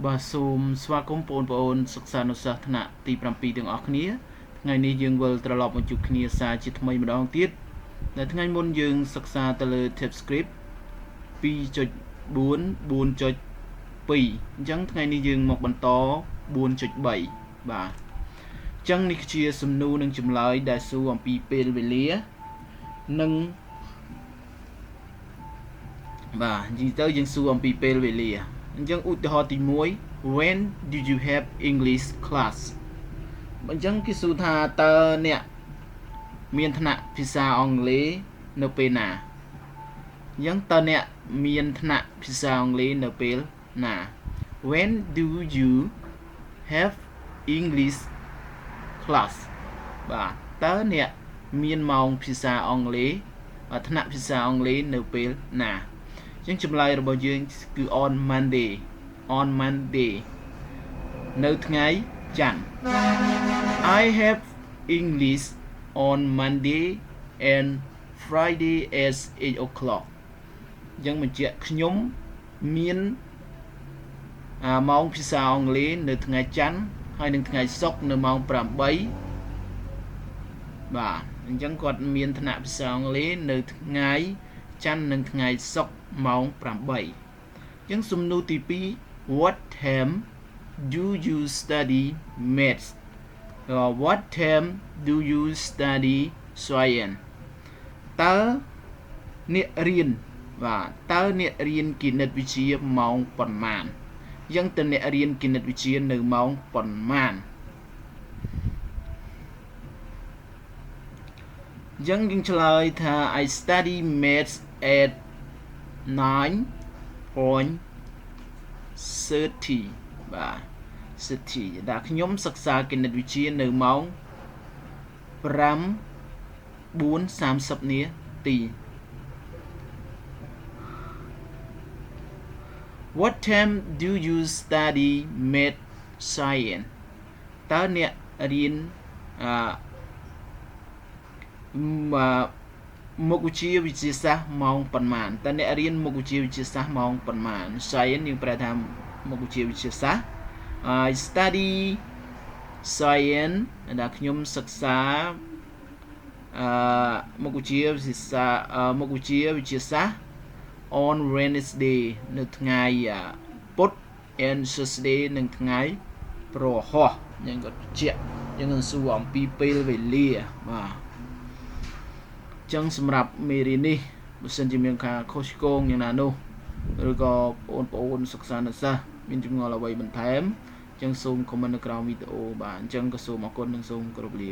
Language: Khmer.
បាទសូមស្វាគមន៍បងប្អូនសិក្សានុសិស្សថ្នាក់ទី7ទាំងអស់គ្នាថ្ងៃនេះយើងវិលត្រឡប់មកជួបគ្នាសារជាថ្មីម្ដងទៀតនៅថ្ងៃមុនយើងសិក្សាទៅលើ Tape script 2.4 4.2 អញ្ចឹងថ្ងៃនេះយើងមកបន្ត 4.3 បាទអញ្ចឹងនេះជាសំណួរនិងចម្លើយដែលសួរអំពីពេលវេលានិងបាទនិយាយទៅយើងសួរអំពីពេលវេលាអញ្ចឹងឧទាហរណ៍ទី1 when do you have English class អញ្ចឹងគេសួរថាតើអ្នកមានថ្នាក់ភាសាអង់គ្លេសនៅពេលណាអញ្ចឹងតើអ្នកមានថ្នាក់ភាសាអង់គ្លេសនៅពេលណា when do you have English class បាទតើអ្នកមានម៉ោងភាសាអង់គ្លេសថ្នាក់ភាសាអង់គ្លេសនៅពេលណាអញ្ចឹងចម្លើយរបស់យើងគឺ on Monday នៅថ្ងៃច័ន្ទ I have English on Monday and Friday at 8 o'clock អញ្ចឹងបញ្ជាក់ខ្ញុំមានម៉ោងភាសាអង់គ្លេសនៅថ្ងៃច័ន្ទហើយនឹងថ្ងៃសុក្រនៅម៉ោង8បាទអញ្ចឹងគាត់មានថ្នាក់ភាសាអង់គ្លេសនៅថ្ងៃច័ន្ទនិងថ្ងៃសុក្រម៉ោង8អញ្ចឹងសំណួរទី2 What time do you study maths What time do you study science តើអ្នករៀនបាទតើអ្នករៀនគណិតវិទ្យាម៉ោងប៉ុន្មានអញ្ចឹងតើអ្នករៀនគណិតវិទ្យានៅម៉ោងប៉ុន្មានអញ្ចឹងយើងឆ្លើយថា I study maths at 9:30 បាទ30ដែលខ្ញុំសិក្សាគណិតវិទ្យានៅម៉ោង 5:30 នាទី What time do you study math science តើអ្នករៀនមុខវិជ្ជាវិទ្យាសាស្ត្រម៉ោងប៉ុន្មានតើអ្នករៀនមុខវិជ្ជាវិទ្យាសាស្ត្រម៉ោងប៉ុន្មាន Science យើងប្រែថាមុខវិជ្ជាវិទ្យាសាស្ត្រ I study science ដែលខ្ញុំសិក្សាមុខវិជ្ជាវិទ្យាសាស្ត្រ on Wednesday នៅថ្ងៃពុធ and Thursday នឹងថ្ងៃព្រហស្បតិ៍យើងក៏ជាយើងនឹងសួរអំពីពេលវេលាបាទចឹងសម្រាប់មេរៀននេះបើសិនជាមានការខុសឆ្គងយ៉ាងណានោះឬក៏បងប្អូនសិក្សានិស្សិតមានចម្ងល់អ្វីបន្ថែមចឹងសូមខមមិននៅក្រោមវីដេអូបាទអញ្ចឹងក៏សូមអរគុណនិងសូមគោរពលា